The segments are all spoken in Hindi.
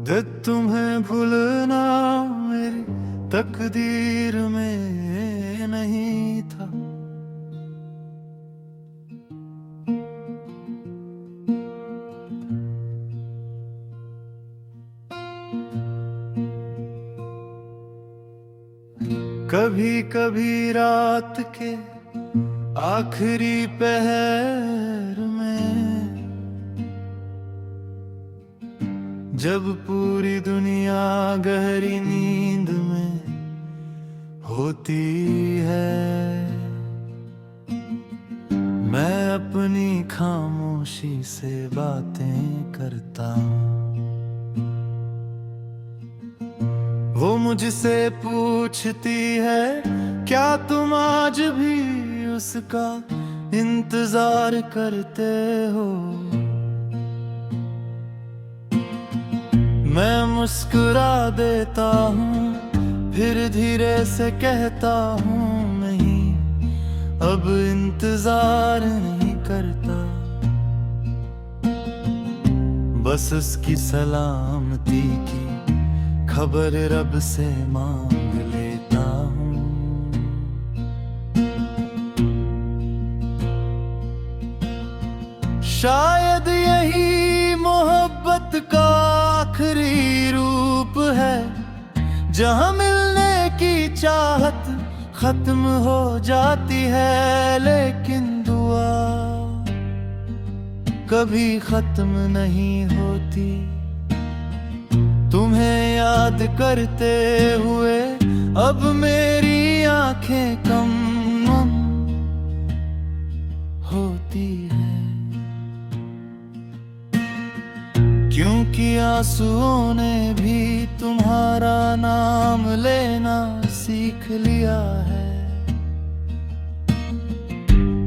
तुम्हें भूलना मेरी तकदीर में नहीं था। कभी कभी रात के आखिरी पहर में, जब पूरी दुनिया गहरी नींद में होती है, मैं अपनी खामोशी से बातें करता हूँ। वो मुझसे पूछती है, क्या तुम आज भी उसका इंतजार करते हो? मैं मुस्कुरा देता हूँ, फिर धीरे से कहता हूँ, नहीं अब इंतजार नहीं करता। बस उसकी सलामती की खबर रब से मांग लेता हूँ। शायद यही मोहब्बत का आखिरी रूप है, जहाँ मिलने की चाहत खत्म हो जाती है, लेकिन दुआ कभी खत्म नहीं होती। तुम्हें याद करते हुए अब मेरी आंखें कम होती हैं, क्योंकि आंसुओं ने भी तुम्हारा नाम लेना सीख लिया है।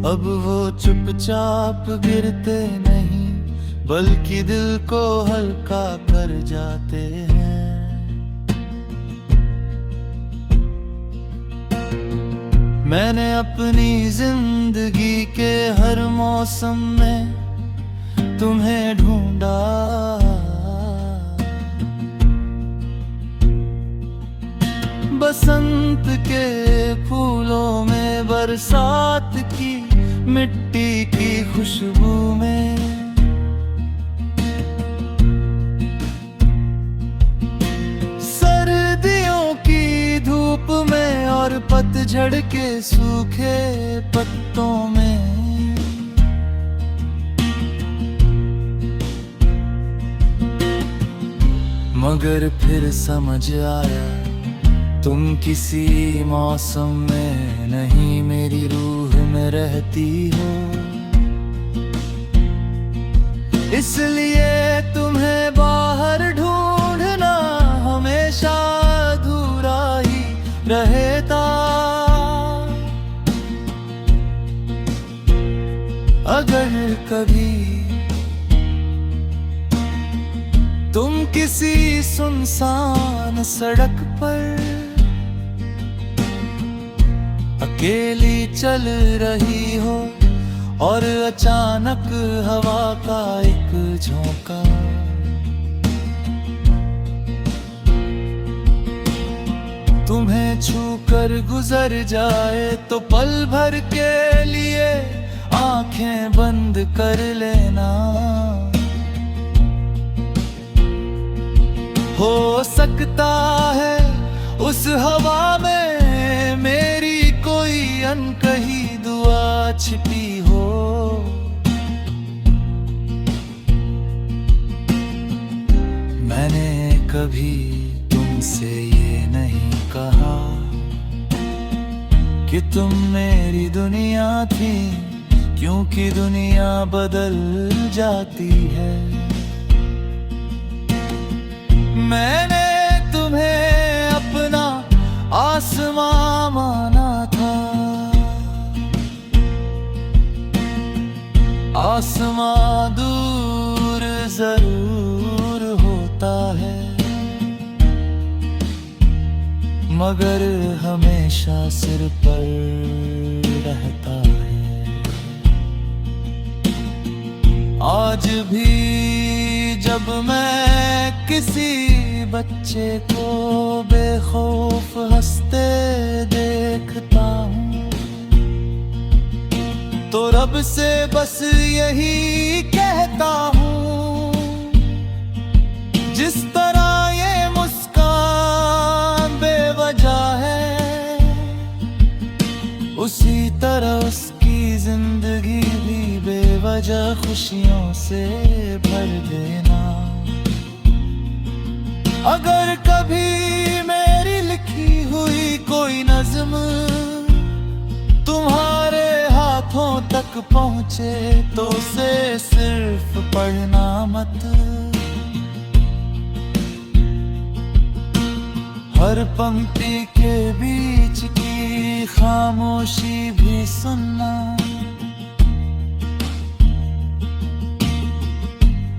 अब वो चुपचाप गिरते नहीं, बल्कि दिल को हल्का कर जाते हैं। मैंने अपनी जिंदगी के हर मौसम में तुम्हें ढूंढा, बसंत के फूलों में, बरसात की मिट्टी की खुशबू में, और पतझड़ के सूखे पत्तों में। मगर फिर समझ आया, तुम किसी मौसम में नहीं मेरी रूह में रहती हो, इसलिए तुम्हें बाहर ढूंढना हमेशा अधूरा ही रहता। अगर कभी तुम किसी सुनसान सड़क पर अकेली चल रही हो और अचानक हवा का एक झोंका तुम्हें छूकर गुजर जाए, तो पल भर के लिए आंखें बंद कर लेना। हो सकता है उस हवा में मेरी कोई अनकही दुआ छिपी हो। मैंने कभी तुमसे ये नहीं कहा कि तुम मेरी दुनिया थी, क्योंकि दुनिया बदल जाती है। मैंने तुम्हें अपना आसमां माना था, आसमां दूर जरूर होता है, मगर हमेशा सिर पर रहता है। आज भी जब जब मैं किसी बच्चे को बेखौफ हंसते देखता हूँ, तो रब से बस यही कहता हूँ, जिस तरह ये मुस्कान बेवजह है, उसी तरह उसकी जिंदगी भी बेवजह खुशियों से भर देना। अगर कभी मेरी लिखी हुई कोई नज़्म तुम्हारे हाथों तक पहुँचे, तो उसे सिर्फ पढ़ना मत, हर पंक्ति के बीच की खामोशी भी सुनना,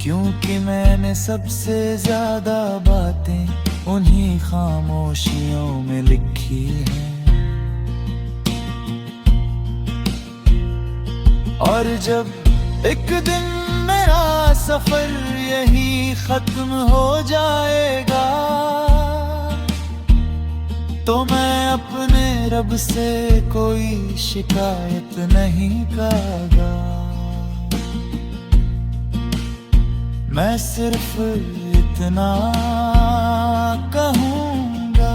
क्योंकि मैंने सबसे ज्यादा बातें उन्हीं खामोशियों में लिखी हैं। और जब एक दिन मेरा सफर यही खत्म हो जाएगा, तो मैं अपने रब से कोई शिकायत नहीं करूँगा, मैं सिर्फ इतना कहूँगा,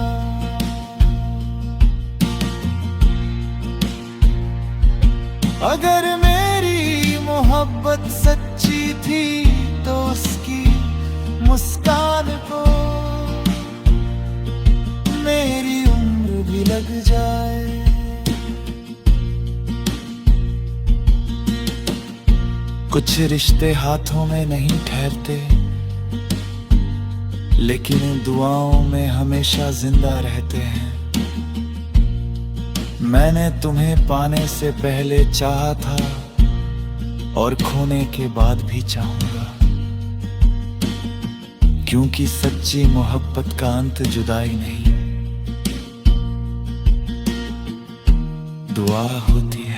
अगर मेरी मोहब्बत सच्ची थी तो उसकी मुस्कान को मेरी उम्र भी लग जाए। कुछ रिश्ते हाथों में नहीं ठहरते, लेकिन दुआओं में हमेशा जिंदा रहते हैं। मैंने तुम्हें पाने से पहले चाहा था और खोने के बाद भी चाहूंगा, क्योंकि सच्ची मोहब्बत का अंत जुदाई नहीं, दुआ होती है।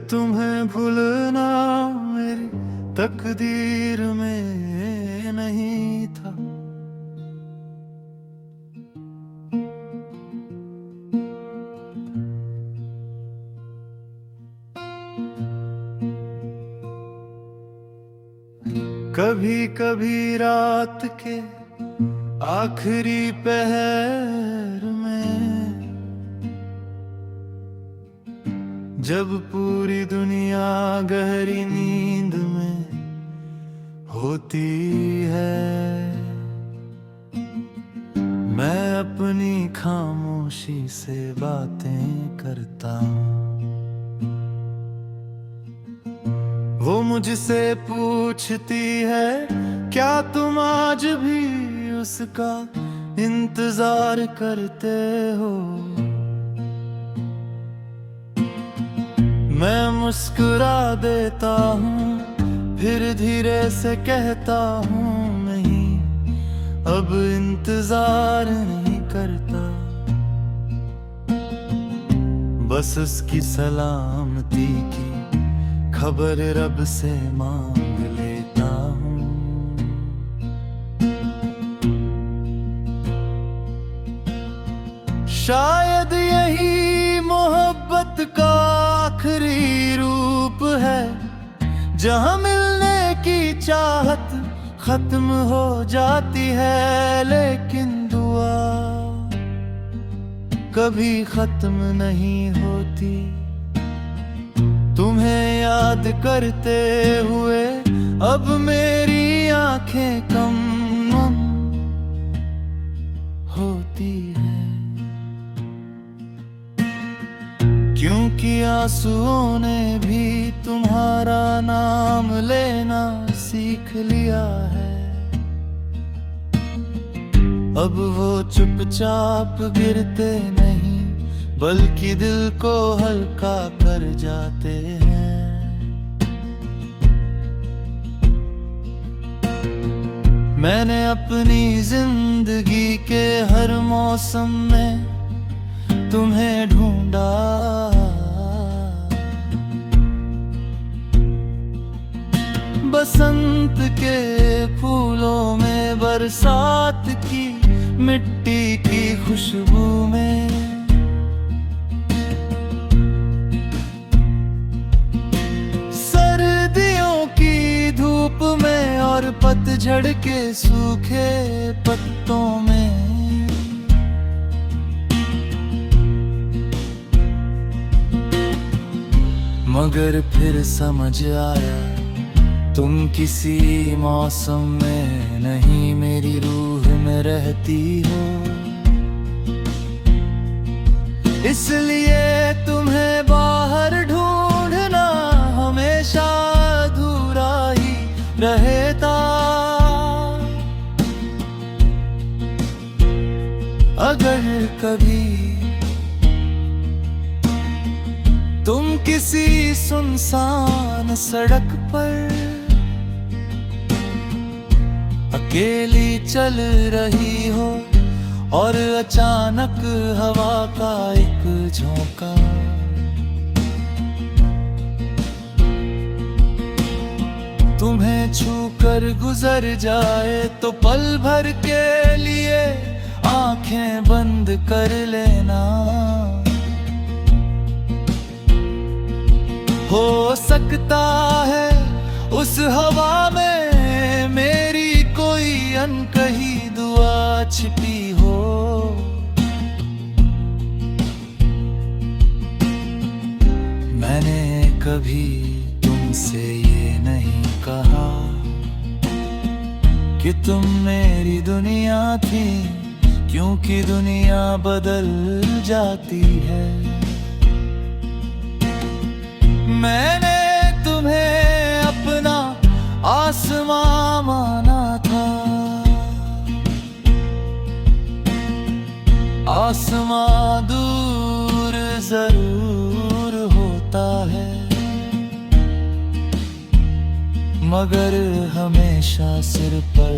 तुम्हें भूलना मेरी तकदीर में नहीं था, कभी कभी रात के आखिरी पहर में, जब पूरी दुनिया गहरी नींद में होती है, मैं अपनी खामोशी से बातें करता हूँ। वो मुझसे पूछती है, क्या तुम आज भी उसका इंतजार करते हो? मैं मुस्कुरा देता हूँ, फिर धीरे से कहता हूँ, नहीं अब इंतजार नहीं करता, बस उसकी सलामती की खबर रब से मांग लेता हूँ। शायद यही मोहब्बत का आखिरी रूप है, जहाँ मिलने की चाहत खत्म हो जाती है, लेकिन दुआ कभी खत्म नहीं होती। तुम्हें याद करते हुए अब मेरी आंखें कम होती हैं, क्योंकि आंसुओं ने भी तुम्हारा नाम लेना सीख लिया है। अब वो चुपचाप गिरते नहीं, बल्कि दिल को हल्का कर जाते हैं। मैंने अपनी जिंदगी के हर मौसम में तुम्हें ढूंढा। बसंत के फूलों में, बरसात की मिट्टी की खुशबू में, सर्दियों की धूप में और पतझड़ के सूखे पत्तों में। मगर फिर समझ आया तुम किसी मौसम में नहीं, मेरी रूह में रहती हो। इसलिए तुम्हें बाहर ढूंढना हमेशा अधूरा ही रहता। अगर कभी तुम किसी सुनसान सड़क पर अकेली चल रही हो और अचानक हवा का एक झोंका तुम्हें छूकर गुजर जाए, तो पल भर के लिए आंखें बंद कर लेना। हो सकता है उस हवा में मेरी कोई अनकही दुआ छिपी हो। मैंने कभी तुमसे ये नहीं कहा कि तुम मेरी दुनिया थी, क्योंकि दुनिया बदल जाती है। मैंने तुम्हें अपना आसमां माना था, आसमां दूर जरूर होता है, मगर हमेशा सिर पर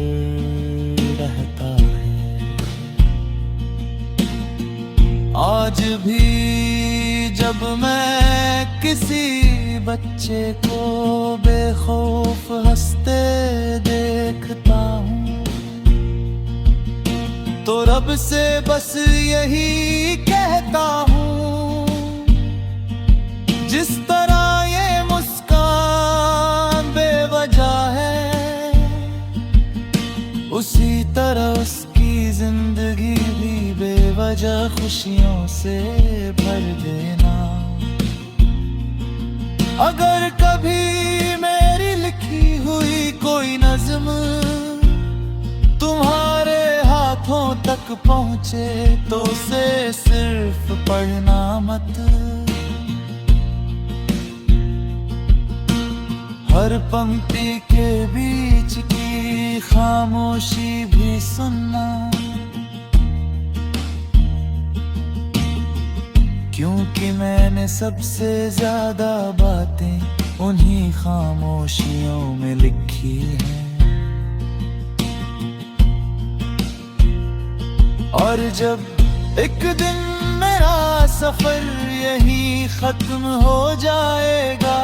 रहता है। आज भी जब मैं किसी बच्चे को बेखौफ हंसते देखता हूँ, तो रब से बस यही कहता हूँ, जिस तरह ये मुस्कान बेवजह है, उसी तरह उसकी जिंदगी भी बेवजह खुशियों से भर देना। अगर कभी मेरी लिखी हुई कोई नज़्म तुम्हारे हाथों तक पहुँचे, तो उसे सिर्फ पढ़ना मत, हर पंक्ति के बीच की खामोशी भी सुनना। क्योंकि मैंने सबसे ज्यादा बातें उन्हीं खामोशियों में लिखी हैं। और जब एक दिन मेरा सफर यहीं खत्म हो जाएगा,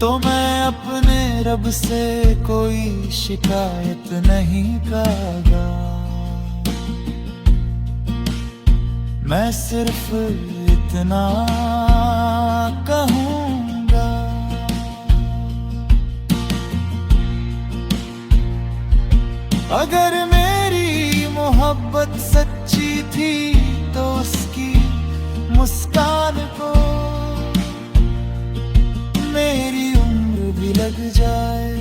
तो मैं अपने रब से कोई शिकायत नहीं करूँगा। मैं सिर्फ इतना कहूँगा, अगर मेरी मोहब्बत सच्ची थी, तो उसकी मुस्कान को मेरी उम्र भी लग जाए।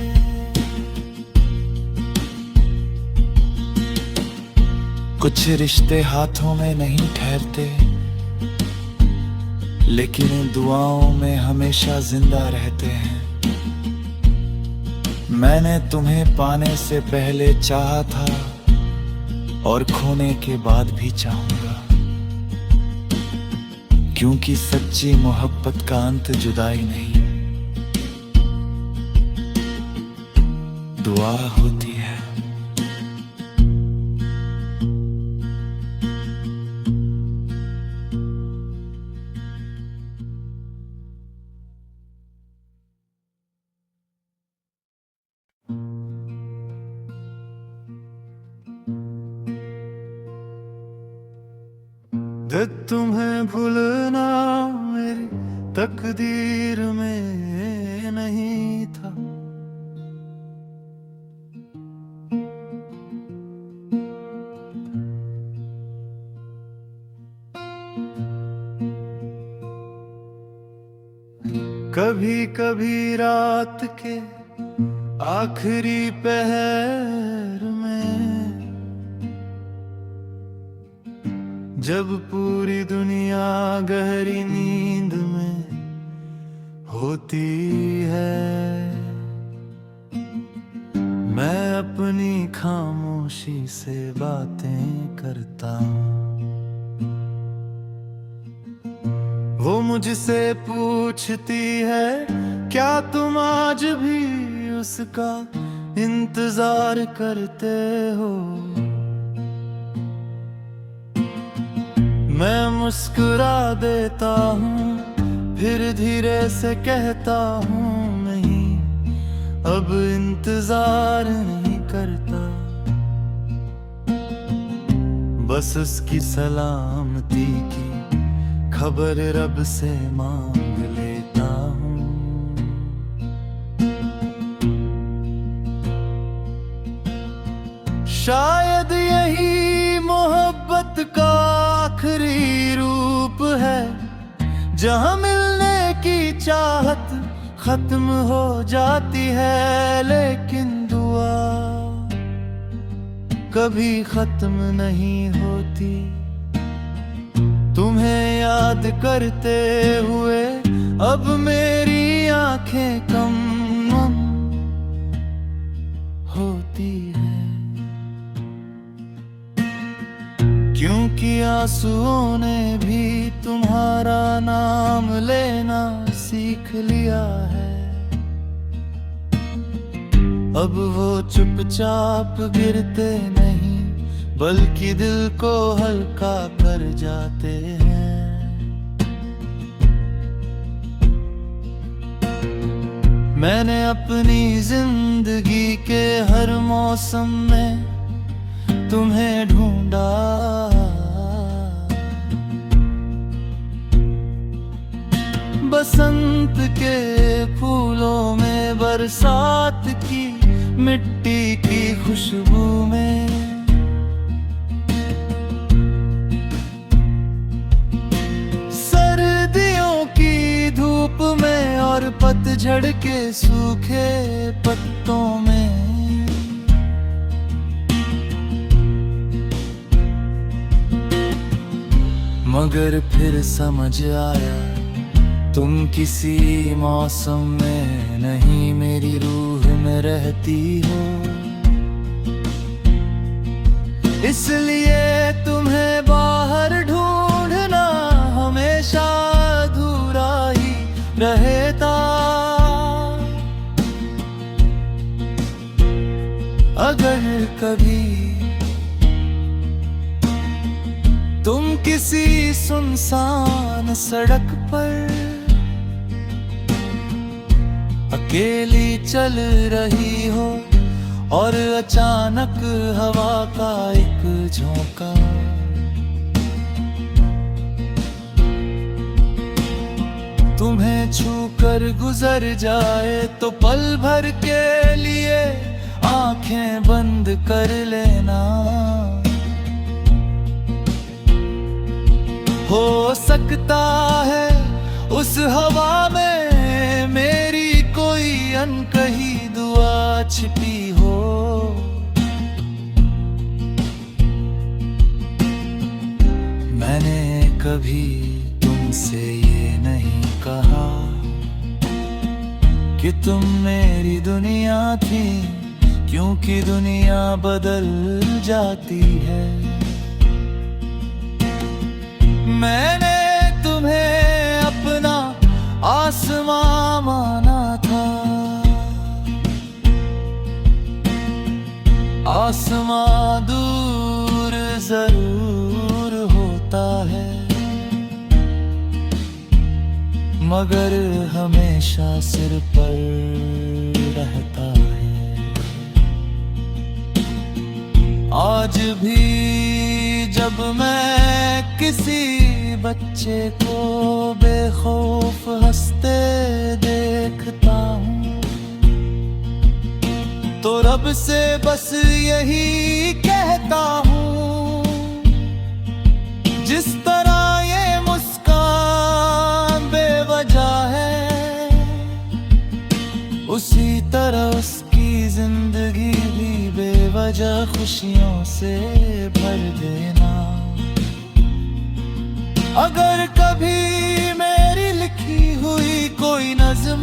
कुछ रिश्ते हाथों में नहीं ठहरते, लेकिन इन दुआओं में हमेशा जिंदा रहते हैं। मैंने तुम्हें पाने से पहले चाहा था और खोने के बाद भी चाहूंगा, क्योंकि सच्ची मोहब्बत का अंत जुदाई नहीं। दुआ होती है। तुम्हें भूलना मेरी तकदीर में नहीं था। कभी कभी रात के आखिरी पहर में, जब पूरी दुनिया गहरी नींद में होती है, मैं अपनी खामोशी से बातें करता हूँ। वो मुझसे पूछती है, क्या तुम आज भी उसका इंतजार करते हो? मैं मुस्कुरा देता हूँ, फिर धीरे से कहता हूँ, नहीं अब इंतजार नहीं करता। बस उसकी सलामती की खबर रब से मांग लेता हूँ। शायद यही मोहब्बत का आखिरी रूप है, जहां मिलने की चाहत खत्म हो जाती है, लेकिन दुआ कभी खत्म नहीं होती। तुम्हें याद करते हुए अब मेरी आंखें कम होती है, क्योंकि आंसुओं ने भी तुम्हारा नाम लेना सीख लिया है। अब वो चुपचाप गिरते नहीं, बल्कि दिल को हल्का कर जाते हैं। मैंने अपनी जिंदगी के हर मौसम में तुम्हें ढूंढा, बसंत के फूलों में, बरसात की मिट्टी की खुशबू में, सर्दियों की धूप में और पतझड़ के सूखे पत्तों में। मगर फिर समझ आया, तुम किसी मौसम में नहीं मेरी रूह में रहती हो, इसलिए तुम्हें बाहर ढूंढना हमेशा अधूरा ही रहता। अगर कभी तुम किसी सुनसान सड़क पर अकेली चल रही हो और अचानक हवा का एक झोंका तुम्हें छूकर गुजर जाए, तो पल भर के लिए आंखें बंद कर लेना। हो सकता है उस हवा में मेरी कोई अनकही दुआ छिपी हो। मैंने कभी तुमसे ये नहीं कहा कि तुम मेरी दुनिया थी, क्योंकि दुनिया बदल जाती है। मैंने तुम्हें अपना आसमां माना था, जरूर होता है, मगर हमेशा सिर पर रहता है। आज भी जब मैं किसी बच्चे को बेखौफ हंसते देखता हूँ, तो रब से बस यही कहता हूँ, जिस तरह ये मुस्कान बेवजह है, उसी तरह उसकी जिंदगी भी बेवजह खुशियों से भर देना। अगर कभी मेरी लिखी हुई कोई नज़्म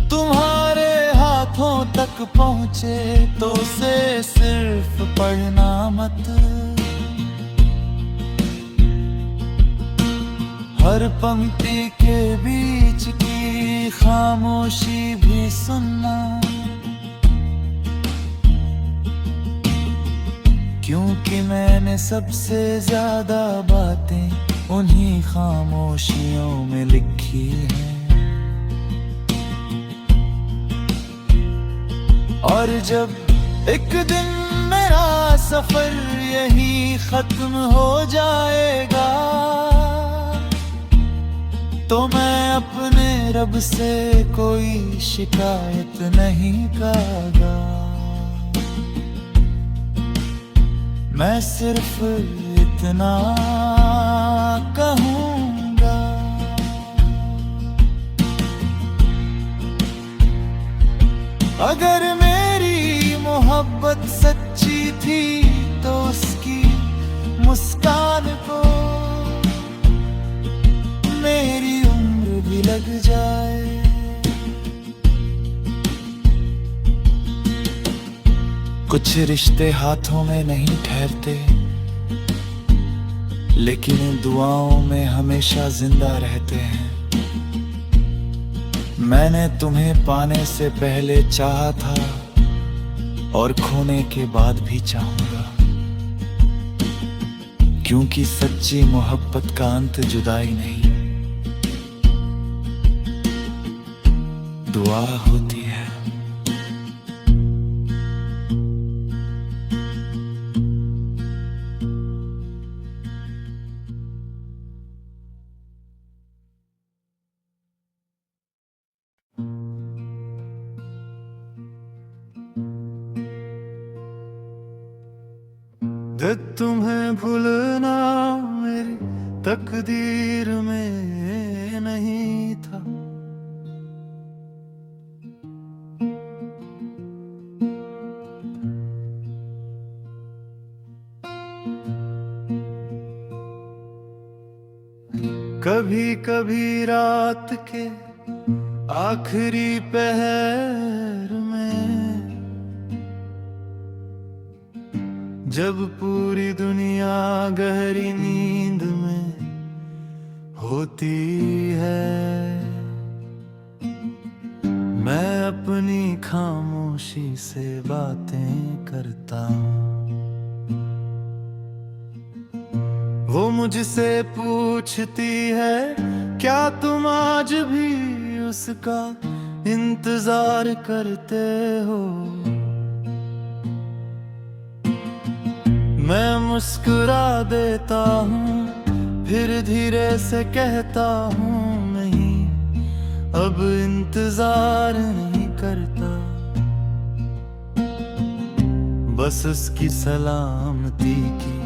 तुम्हारे हाथों तक पहुँचे, तो उसे सिर्फ पढ़ना मत, हर पंक्ति के बीच की खामोशी भी सुनना, क्योंकि मैंने सबसे ज्यादा बातें उन्हीं खामोशियों में लिखी हैं। और जब एक दिन मेरा सफर यही खत्म हो जाएगा, तो मैं अपने रब से कोई शिकायत नहीं करूंगा। मैं सिर्फ इतना कहूँगा, अगर मेरी मोहब्बत सच्ची थी तो उसकी मुस्कान को मेरी उम्र भी लग जाए। कुछ रिश्ते हाथों में नहीं ठहरते, लेकिन इन दुआओं में हमेशा जिंदा रहते हैं। मैंने तुम्हें पाने से पहले चाहा था और खोने के बाद भी चाहूंगा, क्योंकि सच्ची मोहब्बत का अंत जुदाई नहीं, दुआ होती है। तुम्हें भूलना मेरी तकदीर में नहीं था, कभी कभी रात के आखिरी पहर में, जब पूरी दुनिया गहरी नींद में होती है, मैं अपनी खामोशी से बातें करता हूँ। वो मुझसे पूछती है, क्या तुम आज भी उसका इंतजार करते हो? मैं मुस्कुरा देता हूँ, फिर धीरे से कहता हूँ, नहीं अब इंतजार नहीं करता, बस उसकी सलामती की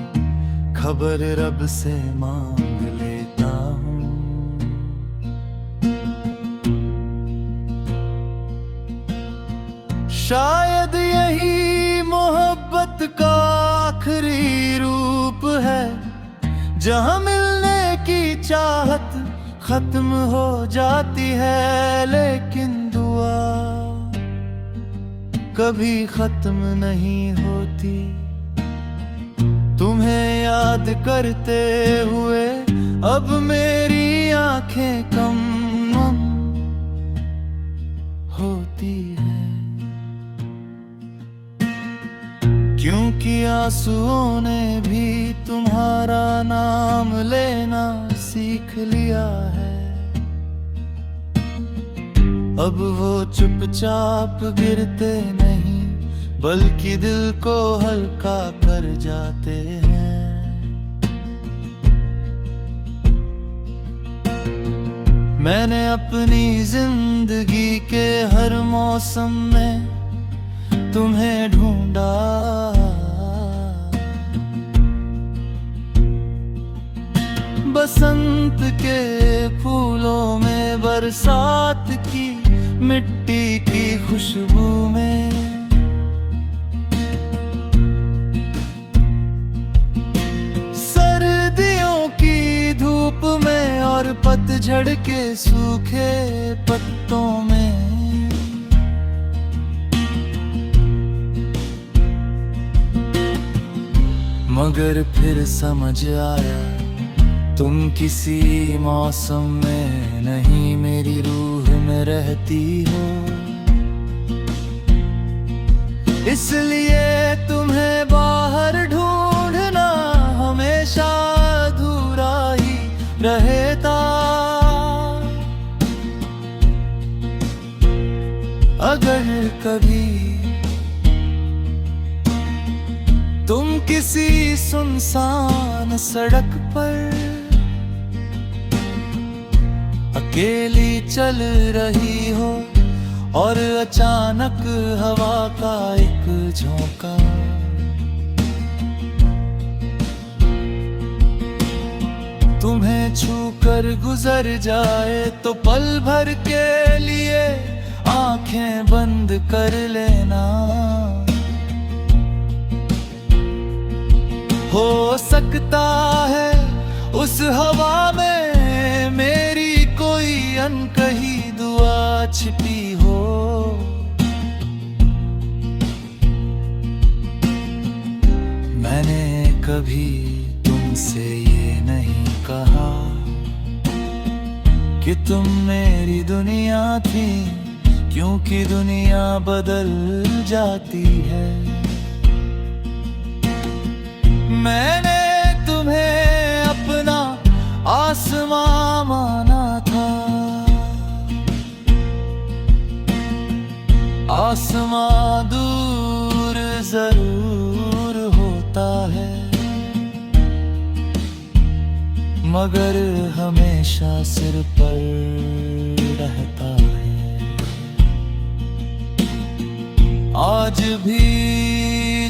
खबर रब से मांग लेता हूँ। शायद यही मोहब्बत का आखिरी रूप है, जहाँ मिलने की चाहत खत्म हो जाती है, लेकिन दुआ कभी खत्म नहीं होती। तुम्हें याद करते हुए अब मेरी आंखें कम होती है, क्योंकि कि आंसुओं ने भी तुम्हारा नाम लेना सीख लिया है। अब वो चुपचाप गिरते नहीं, बल्कि दिल को हल्का कर जाते हैं। मैंने अपनी जिंदगी के हर मौसम में तुम्हें ढूंढा, बसंत के फूलों में, बरसात की मिट्टी की खुशबू में। सर्दियों की धूप में और पतझड़ के सूखे पत्तों में। मगर फिर समझ आया तुम किसी मौसम में नहीं, मेरी रूह में रहती हो। इसलिए तुम्हें बाहर ढूंढना हमेशा अधूरा ही रहता। अगर कभी तुम किसी सुनसान सड़क पर अकेली चल रही हो और अचानक हवा का एक झोंका तुम्हें छूकर गुजर जाए, तो पल भर के लिए आंखें बंद कर लेना। हो सकता है उस हवा में मेरी कोई अनकही दुआ छिपी हो। मैंने कभी तुमसे ये नहीं कहा कि तुम मेरी दुनिया थी, क्योंकि दुनिया बदल जाती है। मैंने तुम्हें अपना आसमां माना था, आसमां दूर जरूर होता है, मगर हमेशा सिर पर रहता है। आज भी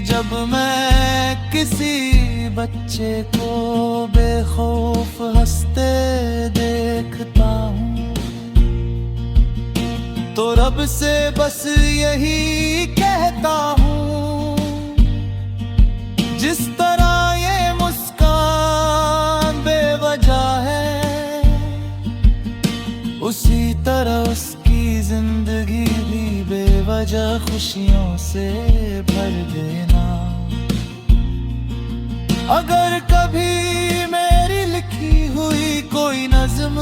जब मैं किसी बच्चे को बेखौफ हंसते देखता हूँ, तो रब से बस यही कहता हूँ, जिस तरह ये मुस्कान बेवजह है, उसी तरह उसकी जिंदगी भी बेवजह खुशियों से भर देना। अगर कभी मेरी लिखी हुई कोई नज़्म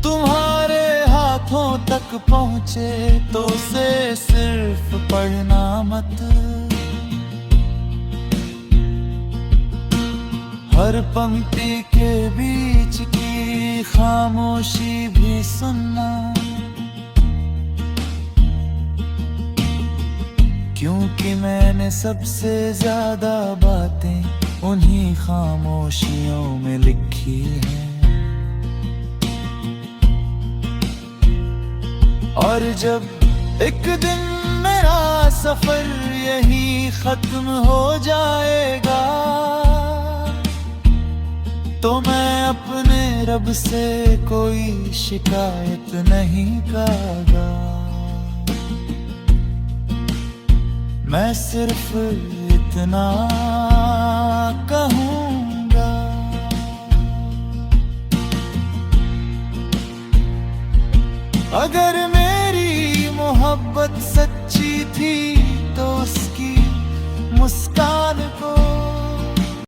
तुम्हारे हाथों तक पहुँचे, तो उसे सिर्फ पढ़ना मत, हर पंक्ति के बीच की खामोशी भी सुनना, क्योंकि मैंने सबसे ज्यादा बातें उन्हीं खामोशियों में लिखी हैं। और जब एक दिन मेरा सफर यही खत्म हो जाएगा, तो मैं अपने रब से कोई शिकायत नहीं करूँगा। मैं सिर्फ इतना कहूँगा, अगर मेरी मोहब्बत सच